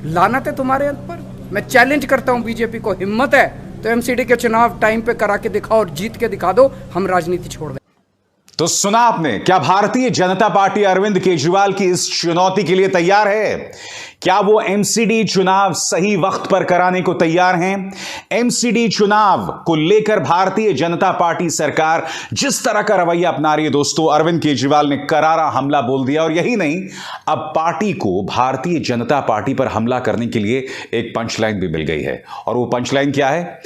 लानत है तुम्हारे ऊपर। मैं चैलेंज करता हूं बीजेपी को, हिम्मत है तो एमसीडी के चुनाव टाइम पे करा के दिखाओ और जीत के दिखा दो, हम राजनीति छोड़ दें। तो सुना आपने, क्या भारतीय जनता पार्टी अरविंद केजरीवाल की इस चुनौती के लिए तैयार है? क्या वो एमसीडी चुनाव सही वक्त पर कराने को तैयार हैं? एमसीडी चुनाव को लेकर भारतीय जनता पार्टी सरकार जिस तरह का रवैया अपना रही है दोस्तों, अरविंद केजरीवाल ने करारा हमला बोल दिया। और यही नहीं, अब पार्टी को भारतीय जनता पार्टी पर हमला करने के लिए एक पंचलाइन भी मिल गई है। और वो पंचलाइन क्या है?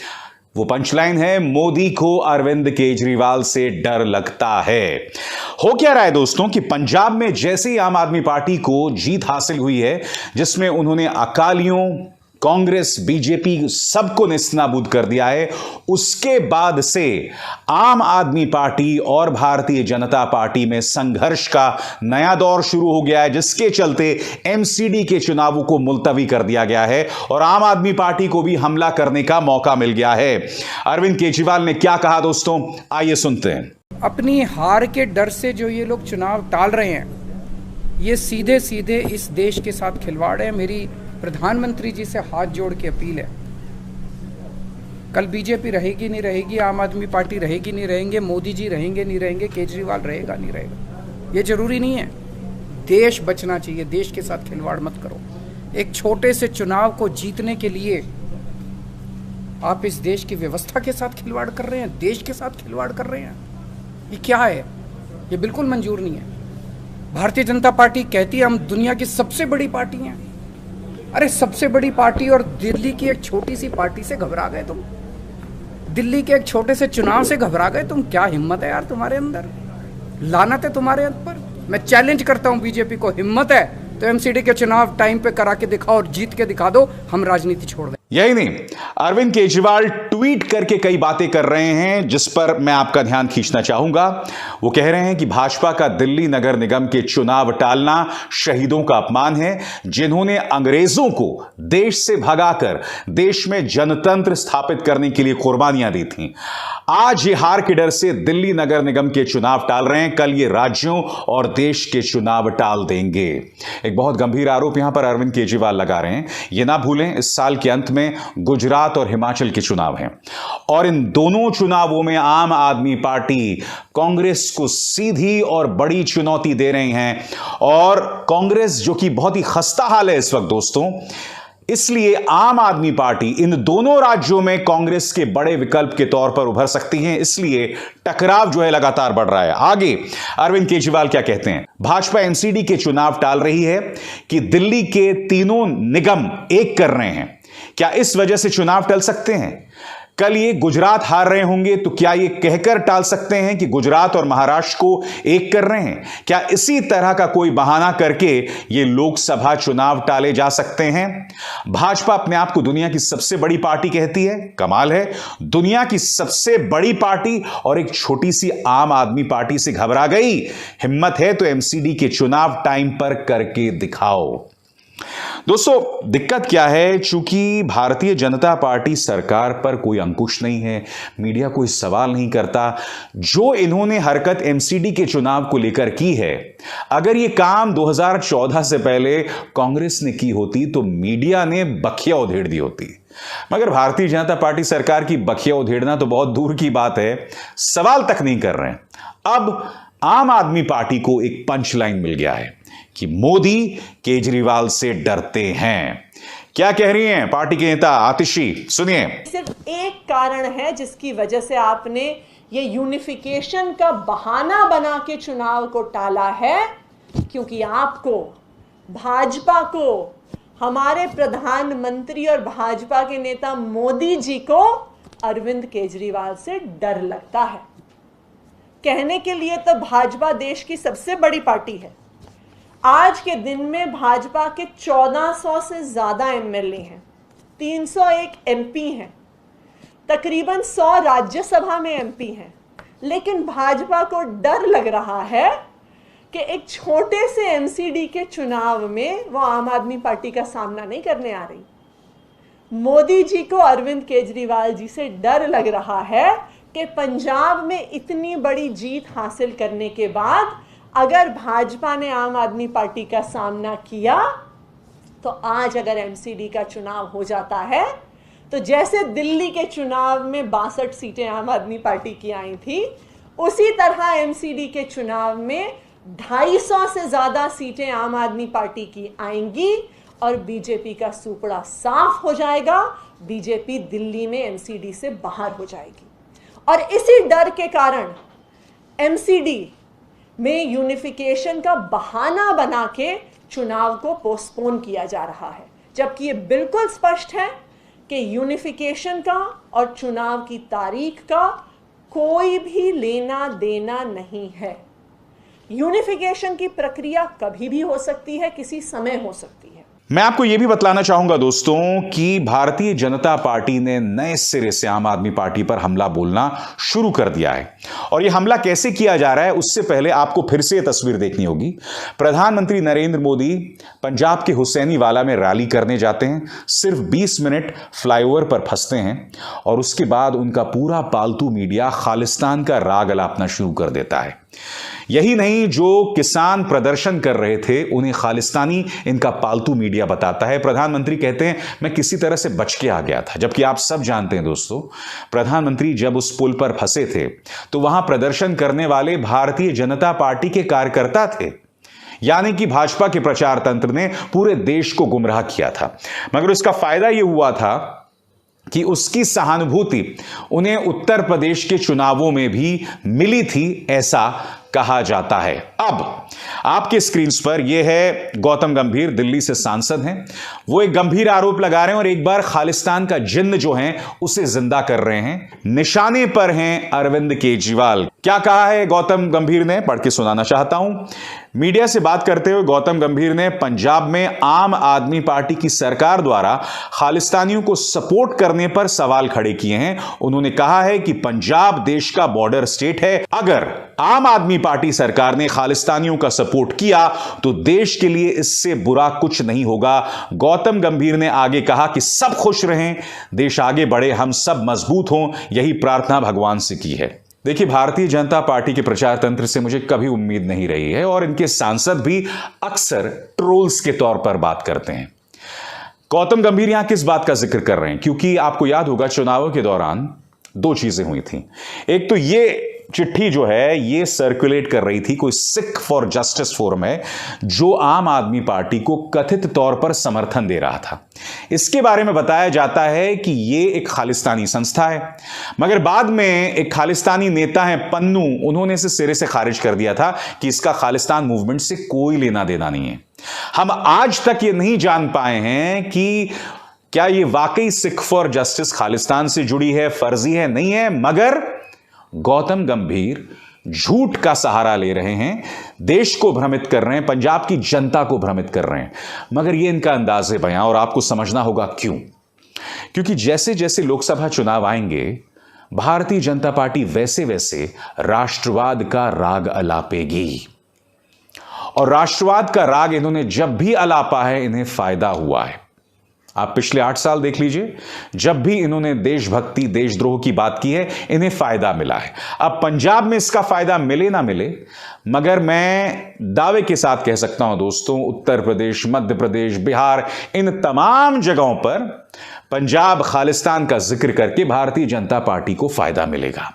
वो पंचलाइन है, मोदी को अरविंद केजरीवाल से डर लगता है। हो क्या रहा है दोस्तों कि पंजाब में जैसे ही आम आदमी पार्टी को जीत हासिल हुई है, जिसमें उन्होंने अकालियों, कांग्रेस, बीजेपी सबको नेस्तनाबूद कर दिया है, उसके बाद से आम आदमी पार्टी और भारतीय जनता पार्टी में संघर्ष का नया दौर शुरू हो गया है, जिसके चलते एमसीडी के चुनावों को मुलतवी कर दिया गया है और आम आदमी पार्टी को भी हमला करने का मौका मिल गया है। अरविंद केजरीवाल ने क्या कहा दोस्तों, आइए सुनते हैं। अपनी हार के डर से जो ये लोग चुनाव टाल रहे हैं, ये सीधे सीधे इस देश के साथ खिलवाड़ है। मेरी प्रधानमंत्री जी से हाथ जोड़ के अपील है, कल बीजेपी रहेगी नहीं रहेगी, आम आदमी पार्टी रहेगी नहीं रहेंगे, मोदी जी रहेंगे नहीं रहेंगे, केजरीवाल रहेगा नहीं रहेगा, ये जरूरी नहीं है। देश बचना चाहिए, देश के साथ खिलवाड़ मत करो। एक छोटे से चुनाव को जीतने के लिए आप इस देश की व्यवस्था के साथ खिलवाड़ कर रहे हैं, देश के साथ खिलवाड़ कर रहे हैं। ये क्या है? ये बिल्कुल मंजूर नहीं है। भारतीय जनता पार्टी कहती है हम दुनिया की सबसे बड़ी पार्टी हैं। अरे सबसे बड़ी पार्टी और दिल्ली की एक छोटी सी पार्टी से घबरा गए तुम? दिल्ली के एक छोटे से चुनाव से घबरा गए तुम? क्या हिम्मत है यार तुम्हारे अंदर, लानत है तुम्हारे ऊपर। मैं चैलेंज करता हूं बीजेपी को, हिम्मत है तो एमसीडी के चुनाव टाइम पे करा के दिखाओ और जीत के दिखा दो, हम राजनीति छोड़ दें। यही नहीं, अरविंद केजरीवाल ट्वीट करके कई बातें कर रहे हैं जिस पर मैं आपका ध्यान खींचना चाहूंगा। वो कह रहे हैं कि भाजपा का दिल्ली नगर निगम के चुनाव टालना शहीदों का अपमान है, जिन्होंने अंग्रेजों को देश से भगाकर देश में जनतंत्र स्थापित करने के लिए कुर्बानियां दी थीं। आज ये हार के डर से दिल्ली नगर निगम के चुनाव टाल रहे हैं, कल ये राज्यों और देश के चुनाव टाल देंगे। एक बहुत गंभीर आरोप यहां पर अरविंद केजरीवाल लगा रहे हैं। ये ना भूलें, इस साल के अंत में गुजरात और हिमाचल के चुनाव हैं और इन दोनों चुनावों में आम आदमी पार्टी कांग्रेस को सीधी और बड़ी चुनौती दे रही हैं। और कांग्रेस जो कि बहुत ही खस्ता हाल है इस वक्त दोस्तों, इसलिए आम आदमी पार्टी इन दोनों राज्यों में कांग्रेस के बड़े विकल्प के तौर पर उभर सकती है। इसलिए टकराव जो है लगातार बढ़ रहा है। आगे अरविंद केजरीवाल क्या कहते हैं? भाजपा एमसीडी के चुनाव टाल रही है कि दिल्ली के तीनों निगम एक कर रहे हैं। क्या इस वजह से चुनाव टल सकते हैं? कल ये गुजरात हार रहे होंगे तो क्या ये कहकर टाल सकते हैं कि गुजरात और महाराष्ट्र को एक कर रहे हैं? क्या इसी तरह का कोई बहाना करके ये लोकसभा चुनाव टाले जा सकते हैं? भाजपा अपने आप को दुनिया की सबसे बड़ी पार्टी कहती है। कमाल है, दुनिया की सबसे बड़ी पार्टी और एक छोटी सी आम आदमी पार्टी से घबरा गई। हिम्मत है तो एमसीडी के चुनाव टाइम पर करके दिखाओ। दोस्तों दिक्कत क्या है, चूंकि भारतीय जनता पार्टी सरकार पर कोई अंकुश नहीं है, मीडिया कोई सवाल नहीं करता। जो इन्होंने हरकत एमसीडी के चुनाव को लेकर की है, अगर ये काम 2014 से पहले कांग्रेस ने की होती तो मीडिया ने बखिया उधेड़ दी होती। मगर भारतीय जनता पार्टी सरकार की बखिया उधेड़ना तो बहुत दूर की बात है, सवाल तक नहीं कर रहे हैं। अब आम आदमी पार्टी को एक पंचलाइन मिल गया है कि मोदी केजरीवाल से डरते हैं। क्या कह रही हैं पार्टी के नेता आतिशी, सुनिए। सिर्फ एक कारण है जिसकी वजह से आपने ये यूनिफिकेशन का बहाना बना के चुनाव को टाला है, क्योंकि आपको, भाजपा को, हमारे प्रधानमंत्री और भाजपा के नेता मोदी जी को अरविंद केजरीवाल से डर लगता है। कहने के लिए तो भाजपा देश की सबसे बड़ी पार्टी है। आज के दिन में भाजपा के 1400 से ज्यादा एमएलए हैं, 301 एमपी हैं, तकरीबन 100 राज्यसभा में एमपी हैं। लेकिन भाजपा को डर लग रहा है कि एक छोटे से एमसीडी के चुनाव में वो आम आदमी पार्टी का सामना नहीं करने आ रही। मोदी जी को अरविंद केजरीवाल जी से डर लग रहा है कि पंजाब में इतनी बड़ी जीत हासिल करने के बाद अगर भाजपा ने आम आदमी पार्टी का सामना किया तो आज अगर एमसीडी का चुनाव हो जाता है तो जैसे दिल्ली के चुनाव में 62 सीटें आम आदमी पार्टी की आई थी, उसी तरह एमसीडी के चुनाव में 250 से ज्यादा सीटें आम आदमी पार्टी की आएंगी और बीजेपी का सूपड़ा साफ हो जाएगा। बीजेपी दिल्ली में एमसीडी से बाहर हो जाएगी और इसी डर के कारण एमसीडी में यूनिफिकेशन का बहाना बना के चुनाव को पोस्टपोन किया जा रहा है, जबकि ये बिल्कुल स्पष्ट है कि यूनिफिकेशन का और चुनाव की तारीख का कोई भी लेना देना नहीं है। यूनिफिकेशन की प्रक्रिया कभी भी हो सकती है, किसी समय हो सकती है। मैं आपको यह भी बतलाना चाहूंगा दोस्तों कि भारतीय जनता पार्टी ने नए सिरे से आम आदमी पार्टी पर हमला बोलना शुरू कर दिया है। और यह हमला कैसे किया जा रहा है, उससे पहले आपको फिर से यह तस्वीर देखनी होगी। प्रधानमंत्री नरेंद्र मोदी पंजाब के हुसैनीवाला में रैली करने जाते हैं, सिर्फ 20 मिनट फ्लाईओवर पर फंसते हैं और उसके बाद उनका पूरा पालतू मीडिया खालिस्तान का राग अलापना शुरू कर देता है। यही नहीं, जो किसान प्रदर्शन कर रहे थे उन्हें खालिस्तानी इनका पालतू मीडिया बताता है। प्रधानमंत्री कहते हैं मैं किसी तरह से बच के आ गया था, जबकि आप सब जानते हैं दोस्तों, प्रधानमंत्री जब उस पुल पर फंसे थे तो वहां प्रदर्शन करने वाले भारतीय जनता पार्टी के कार्यकर्ता थे, यानी कि भाजपा के प्रचार तंत्र ने पूरे देश को गुमराह किया था। मगर उसका फायदा यह हुआ था कि उसकी सहानुभूति उन्हें उत्तर प्रदेश के चुनावों में भी मिली थी, ऐसा कहा जाता है। अब आपके स्क्रीन पर यह है गौतम गंभीर, दिल्ली से सांसद हैं। वो एक गंभीर आरोप लगा रहे हैं और एक बार खालिस्तान का जिन्न जो है उसे जिंदा कर रहे हैं। निशाने पर हैं अरविंद केजरीवाल। क्या कहा है गौतम गंभीर ने, पढ़ के सुनाना चाहता हूं। मीडिया से बात करते हुए गौतम गंभीर ने पंजाब में आम आदमी पार्टी की सरकार द्वारा खालिस्तानियों को सपोर्ट करने पर सवाल खड़े किए हैं। उन्होंने कहा है कि पंजाब देश का बॉर्डर स्टेट है, अगर आम आदमी पार्टी सरकार ने खालिस्तानियों का सपोर्ट किया तो देश के लिए इससे बुरा कुछ नहीं होगा। गौतम गंभीर ने आगे कहा कि सब खुश रहें, देश आगे बढ़े, हम सब मजबूत हों, यही प्रार्थना भगवान से की है। देखिए, भारतीय जनता पार्टी के प्रचार तंत्र से मुझे कभी उम्मीद नहीं रही है और इनके सांसद भी अक्सर ट्रोल्स के तौर पर बात करते हैं। गौतम गंभीर यहां किस बात का जिक्र कर रहे हैं, क्योंकि आपको याद होगा चुनावों के दौरान दो चीजें हुई थी। एक तो ये चिट्ठी जो है ये सर्कुलेट कर रही थी, कोई सिख फॉर जस्टिस फोरम है जो आम आदमी पार्टी को कथित तौर पर समर्थन दे रहा था। इसके बारे में बताया जाता है कि ये एक खालिस्तानी संस्था है, मगर बाद में एक खालिस्तानी नेता है पन्नू, उन्होंने इसे सिरे से खारिज कर दिया था कि इसका खालिस्तान मूवमेंट से कोई लेना देना नहीं है। हम आज तक ये नहीं जान पाए हैं कि क्या ये वाकई सिख फॉर जस्टिस खालिस्तान से जुड़ी है, फर्जी है, नहीं है, मगर गौतम गंभीर झूठ का सहारा ले रहे हैं, देश को भ्रमित कर रहे हैं, पंजाब की जनता को भ्रमित कर रहे हैं। मगर यह इनका अंदाज़े बयां, और आपको समझना होगा क्यों। क्योंकि जैसे जैसे लोकसभा चुनाव आएंगे, भारतीय जनता पार्टी वैसे वैसे राष्ट्रवाद का राग अलापेगी, और राष्ट्रवाद का राग इन्होंने जब भी अलापा है इन्हें फायदा हुआ है। आप पिछले 8 साल देख लीजिए, जब भी इन्होंने देशभक्ति देशद्रोह की बात की है इन्हें फायदा मिला है। अब पंजाब में इसका फायदा मिले ना मिले, मगर मैं दावे के साथ कह सकता हूं दोस्तों, उत्तर प्रदेश, मध्य प्रदेश, बिहार, इन तमाम जगहों पर पंजाब खालिस्तान का जिक्र करके भारतीय जनता पार्टी को फायदा मिलेगा।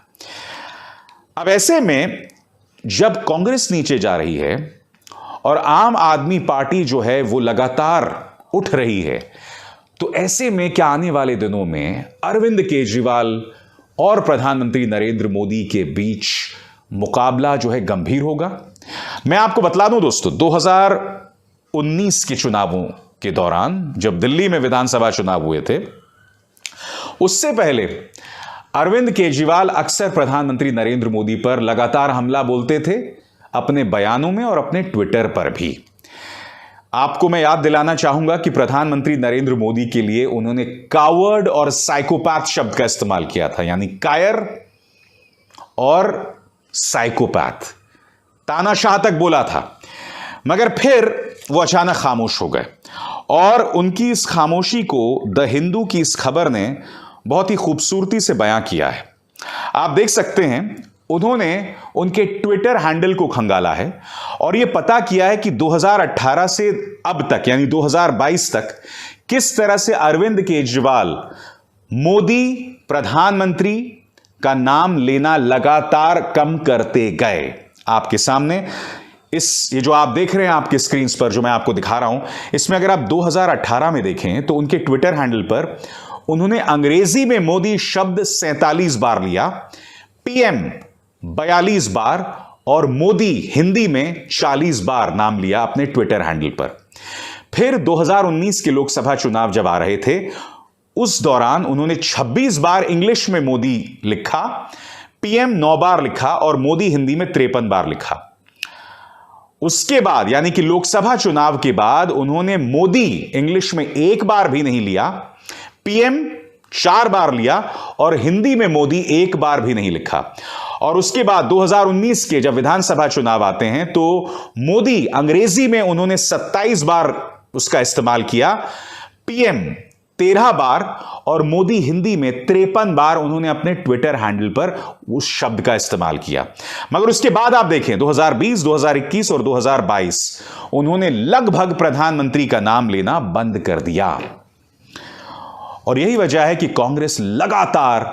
अब ऐसे में जब कांग्रेस नीचे जा रही है और आम आदमी पार्टी जो है वो लगातार उठ रही है, तो ऐसे में क्या आने वाले दिनों में अरविंद केजरीवाल और प्रधानमंत्री नरेंद्र मोदी के बीच मुकाबला जो है गंभीर होगा। मैं आपको बतला दूं दोस्तों, 2019 के चुनावों के दौरान जब दिल्ली में विधानसभा चुनाव हुए थे, उससे पहले अरविंद केजरीवाल अक्सर प्रधानमंत्री नरेंद्र मोदी पर लगातार हमला बोलते थे, अपने बयानों में और अपने ट्विटर पर भी। आपको मैं याद दिलाना चाहूंगा कि प्रधानमंत्री नरेंद्र मोदी के लिए उन्होंने कावर्ड और साइकोपैथ शब्द का इस्तेमाल किया था, यानी कायर और साइकोपैथ, तानाशाह तक बोला था। मगर फिर वो अचानक खामोश हो गए और उनकी इस खामोशी को द हिंदू की इस खबर ने बहुत ही खूबसूरती से बयां किया है। आप देख सकते हैं उन्होंने उनके ट्विटर हैंडल को खंगाला है और यह पता किया है कि 2018 से अब तक यानी 2022 तक किस तरह से अरविंद केजरीवाल मोदी प्रधानमंत्री का नाम लेना लगातार कम करते गए। आपके सामने ये जो आप देख रहे हैं आपके स्क्रीन पर, जो मैं आपको दिखा रहा हूं, इसमें अगर आप 2018 में देखें तो उनके ट्विटर हैंडल पर उन्होंने अंग्रेजी में मोदी शब्द 47 बार लिया, पीएम 42 बार और मोदी हिंदी में 40 बार नाम लिया अपने ट्विटर हैंडल पर। फिर 2019 के लोकसभा चुनाव जब आ रहे थे, उस दौरान उन्होंने 26 बार इंग्लिश में मोदी लिखा, पीएम 9 बार लिखा और मोदी हिंदी में 53 बार लिखा। उसके बाद यानी कि लोकसभा चुनाव के बाद उन्होंने मोदी इंग्लिश में 1 बार भी नहीं लिया, पीएम 4 बार लिया और हिंदी में मोदी 1 बार भी नहीं लिखा। और उसके बाद 2019 के जब विधानसभा चुनाव आते हैं तो मोदी अंग्रेजी में उन्होंने 27 बार उसका इस्तेमाल किया, पीएम 13 बार और मोदी हिंदी में 53 बार उन्होंने अपने ट्विटर हैंडल पर उस शब्द का इस्तेमाल किया। मगर उसके बाद आप देखें 2020, 2021 और 2022 उन्होंने लगभग प्रधानमंत्री का नाम लेना बंद कर दिया। और यही वजह है कि कांग्रेस लगातार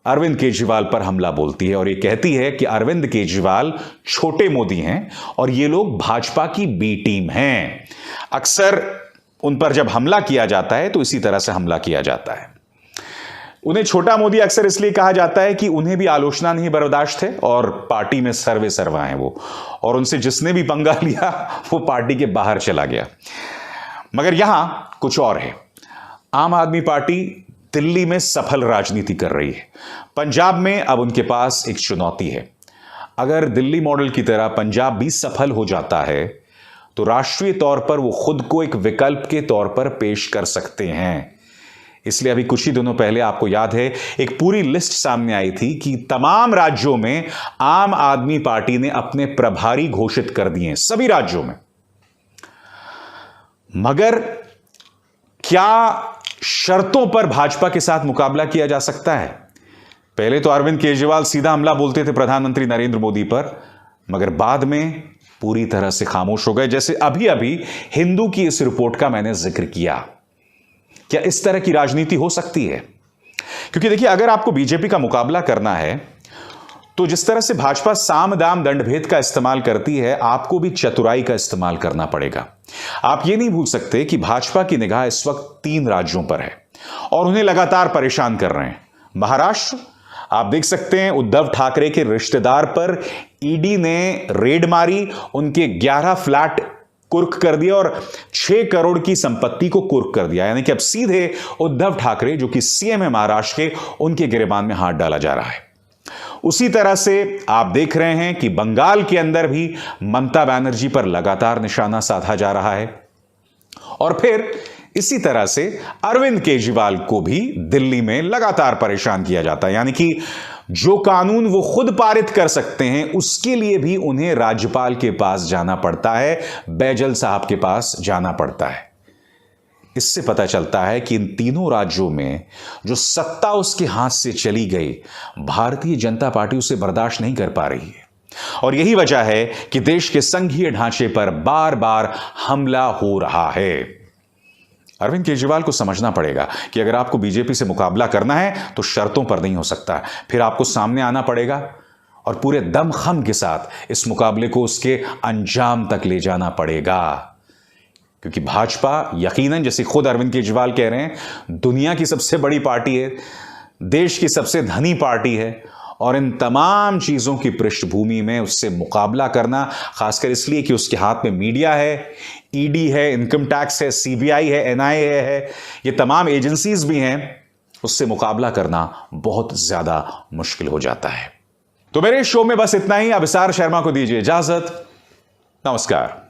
अरविंद केजरीवाल पर हमला बोलती है और यह कहती है कि अरविंद केजरीवाल छोटे मोदी हैं और ये लोग भाजपा की बी टीम हैं। अक्सर उन पर जब हमला किया जाता है तो इसी तरह से हमला किया जाता है। उन्हें छोटा मोदी अक्सर इसलिए कहा जाता है कि उन्हें भी आलोचना नहीं बर्दाश्त है और पार्टी में सर्वे सर्वा हैं वो, और उनसे जिसने भी पंगा लिया वो पार्टी के बाहर चला गया। मगर यहां कुछ और है। आम आदमी पार्टी दिल्ली में सफल राजनीति कर रही है। पंजाब में अब उनके पास एक चुनौती है। अगर दिल्ली मॉडल की तरह पंजाब भी सफल हो जाता है तो राष्ट्रीय तौर पर वो खुद को एक विकल्प के तौर पर पेश कर सकते हैं। इसलिए अभी कुछ ही दिनों पहले आपको याद है एक पूरी लिस्ट सामने आई थी कि तमाम राज्यों में आम आदमी पार्टी ने अपने प्रभारी घोषित कर दिए हैं, सभी राज्यों में। मगर क्या शर्तों पर भाजपा के साथ मुकाबला किया जा सकता है? पहले तो अरविंद केजरीवाल सीधा हमला बोलते थे प्रधानमंत्री नरेंद्र मोदी पर, मगर बाद में पूरी तरह से खामोश हो गए, जैसे अभी अभी हिंदू की इस रिपोर्ट का मैंने जिक्र किया। क्या इस तरह की राजनीति हो सकती है? क्योंकि देखिए, अगर आपको बीजेपी का मुकाबला करना है तो जिस तरह से भाजपा साम दाम दंडभेद का इस्तेमाल करती है, आपको भी चतुराई का इस्तेमाल करना पड़ेगा। आप ये नहीं भूल सकते कि भाजपा की निगाह इस वक्त 3 राज्यों पर है और उन्हें लगातार परेशान कर रहे हैं। महाराष्ट्र, आप देख सकते हैं उद्धव ठाकरे के रिश्तेदार पर ईडी ने रेड मारी, उनके 11 फ्लैट कुर्क कर दिया और 6 करोड़ की संपत्ति को कुर्क कर दिया। यानी कि अब सीधे उद्धव ठाकरे, जो कि सीएम है महाराष्ट्र के, उनके गिरेबान में हाथ डाला जा रहा है। उसी तरह से आप देख रहे हैं कि बंगाल के अंदर भी ममता बनर्जी पर लगातार निशाना साधा जा रहा है और फिर इसी तरह से अरविंद केजरीवाल को भी दिल्ली में लगातार परेशान किया जाता है। यानी कि जो कानून वो खुद पारित कर सकते हैं उसके लिए भी उन्हें राज्यपाल के पास जाना पड़ता है, बैजल साहब के पास जाना पड़ता है। इससे पता चलता है कि इन तीनों राज्यों में जो सत्ता उसके हाथ से चली गई, भारतीय जनता पार्टी उसे बर्दाश्त नहीं कर पा रही है और यही वजह है कि देश के संघीय ढांचे पर बार बार हमला हो रहा है। अरविंद केजरीवाल को समझना पड़ेगा कि अगर आपको बीजेपी से मुकाबला करना है तो शर्तों पर नहीं हो सकता, फिर आपको सामने आना पड़ेगा और पूरे दमखम के साथ इस मुकाबले को उसके अंजाम तक ले जाना पड़ेगा। क्योंकि भाजपा यकीनन, जैसे खुद अरविंद केजरीवाल कह रहे हैं, दुनिया की सबसे बड़ी पार्टी है, देश की सबसे धनी पार्टी है और इन तमाम चीजों की पृष्ठभूमि में उससे मुकाबला करना, खासकर इसलिए कि उसके हाथ में मीडिया है, ईडी है, इनकम टैक्स है, सीबीआई है, एनआईए है, ये तमाम एजेंसीज भी हैं, उससे मुकाबला करना बहुत ज्यादा मुश्किल हो जाता है। तो मेरे शो में बस इतना ही। अभिसार शर्मा को दीजिए इजाजत। नमस्कार।